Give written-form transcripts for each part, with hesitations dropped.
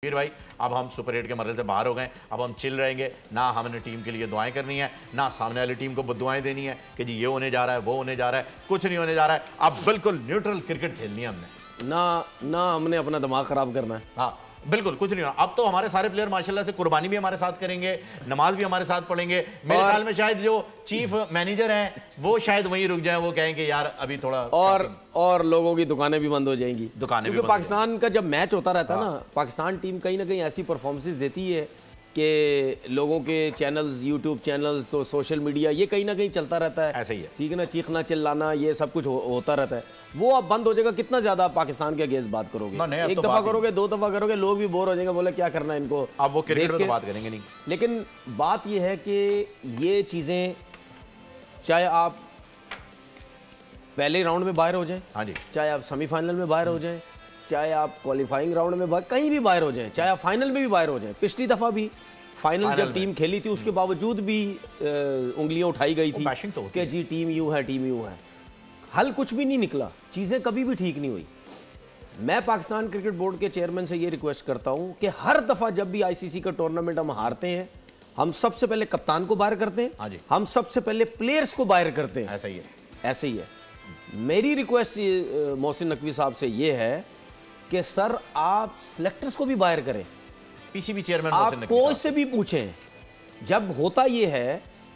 फिर भाई अब हम सुपर 8 के मरहले से बाहर हो गए, अब हम चिल रहेंगे ना, हमने टीम के लिए दुआएं करनी है ना सामने वाली टीम को दुआएं देनी है कि जी ये होने जा रहा है वो होने जा रहा है, कुछ नहीं होने जा रहा है। अब बिल्कुल न्यूट्रल क्रिकेट खेलनी है हमने, ना हमने अपना दिमाग खराब करना है। हाँ बिल्कुल कुछ नहीं होना। अब तो हमारे सारे प्लेयर माशाल्लाह से कुर्बानी भी हमारे साथ करेंगे, नमाज भी हमारे साथ पढ़ेंगे। मेरे ख्याल में शायद जो चीफ मैनेजर हैं वो शायद वहीं रुक जाएं, वो कहेंगे यार अभी थोड़ा और लोगों की दुकानें भी बंद हो जाएंगी, दुकानें क्योंकि पाकिस्तान का जब मैच होता रहता है ना, पाकिस्तान टीम कहीं ना कहीं ऐसी परफॉर्मेंसेस देती है कि लोगों के चैनल्स, यूट्यूब चैनल्स, तो सोशल मीडिया, ये कहीं ना कहीं चलता रहता है। ऐसा ही है, ठीक है ना, चीखना चिल्लाना ये सब कुछ होता रहता है। वो अब बंद हो जाएगा। कितना ज्यादा आप पाकिस्तान के अगेंस्ट बात करोगे? एक दफा करोगे, दो दफा करोगे, लोग भी बोर हो जाएंगे, बोले क्या करना है इनको, अब वो क्रिकेट में तो बात करेंगे नहीं। लेकिन बात ये है कि ये चीजें चाहे आप पहले राउंड में बाहर हो जाए, हाँ जी, चाहे आप सेमीफाइनल में बाहर हो जाए, चाहे आप क्वालिफाइंग राउंड में कहीं भी बाहर हो जाए, चाहे आप फाइनल में भी बाहर हो जाए। पिछली दफा भी फाइनल जब टीम खेली थी उसके बावजूद भी उंगलियां उठाई गई थी कि जी टीम यूं है, टीम यूं है। हल कुछ भी नहीं निकला, चीजें कभी भी ठीक नहीं हुई। मैं पाकिस्तान क्रिकेट बोर्ड के चेयरमैन से ये रिक्वेस्ट करता हूं कि हर दफा जब भी आईसीसी का टूर्नामेंट हम हारते हैं, हम सबसे पहले कप्तान को बाहर करते हैं, हम सबसे पहले प्लेयर्स को बाहर करते हैं। ऐसा ही है, ऐसे ही है। मेरी रिक्वेस्ट मोहसिन नकवी साहब से ये है कि सर आप सिलेक्टर्स को भी बाहर करें, पीसीबी चेयरमैन आप कोच से भी पूछें। जब होता ये है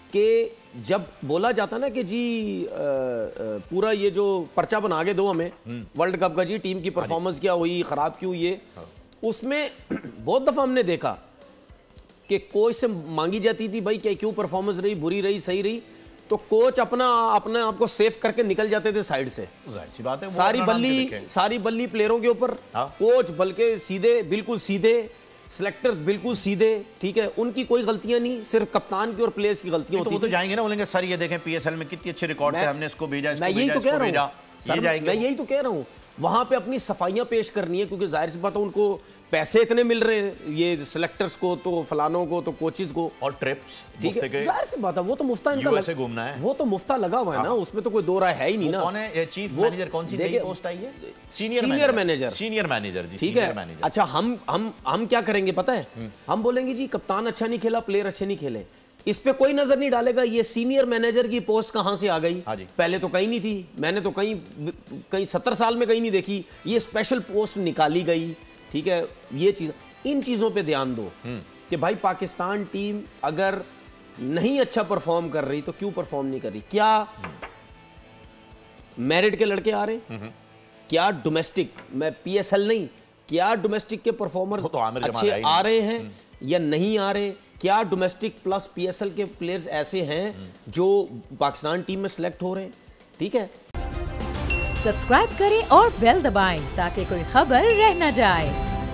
कि जब बोला जाता ना कि जी पूरा ये जो पर्चा बना के दो हमें वर्ल्ड कप का, जी टीम की परफॉर्मेंस क्या हुई, खराब क्यों, ये उसमें बहुत दफा हमने देखा कि कोच से मांगी जाती थी भाई क्या क्यों परफॉर्मेंस रही, बुरी रही, सही रही, तो कोच अपने आप को सेफ करके निकल जाते थे साइड से। सी बात है, सारी बल्ली प्लेयरों के ऊपर, कोच बल्कि सीधे, बिल्कुल सीधे, सिलेक्टर्स बिल्कुल सीधे, ठीक है, उनकी कोई गलतियां नहीं, सिर्फ कप्तान की और प्लेयर्स की गलतियां होती हैं। तो जाएंगे ना, बोलेंगे सर ये देखें पीएसएल में कितनी अच्छे रिकॉर्ड थे, हमने इसको भेजा, मैं यही तो कह रहा हूं, वहां पे अपनी सफाइयां पेश करनी है, क्योंकि जाहिर सी बात है उनको पैसे इतने मिल रहे हैं, ये सिलेक्टर्स को, तो फलानों को, तो कोचेस को, और ट्रिप्स, ठीक है, जाहिर सी बात है वो तो मुफ्ता इनका यूएसए घूमना है, वो तो मुफ्ता लगा हुआ है ना, उसमें तो कोई दो राय है ही नहीं ना। कौन है चीफ मैनेजर, कौन सी नई पोस्ट आई है? सीनियर मैनेजर जी, ठीक है। अच्छा, हम क्या करेंगे पता है, हम बोलेंगे जी कप्तान अच्छा नहीं खेला, प्लेयर अच्छे नहीं खेले, इस पे कोई नजर नहीं डालेगा ये सीनियर मैनेजर की पोस्ट कहां से आ गई। पहले तो कहीं नहीं थी, मैंने तो कहीं 70 साल में कहीं नहीं देखी, ये स्पेशल पोस्ट निकाली गई, ठीक है। ये चीज, इन चीजों पे ध्यान दो कि भाई पाकिस्तान टीम अगर नहीं अच्छा परफॉर्म कर रही तो क्यों परफॉर्म नहीं कर रही। क्या मेरिट के लड़के आ रहे हैं, क्या डोमेस्टिक, मैं पीएसएल नहीं, क्या डोमेस्टिक के परफॉर्मर्स अच्छे आ रहे हैं या नहीं आ रहे, क्या डोमेस्टिक प्लस पीएसएल के प्लेयर्स ऐसे हैं जो पाकिस्तान टीम में सिलेक्ट हो रहे हैं, ठीक है। सब्सक्राइब करें और बेल दबाएं ताकि कोई खबर रह न जाए।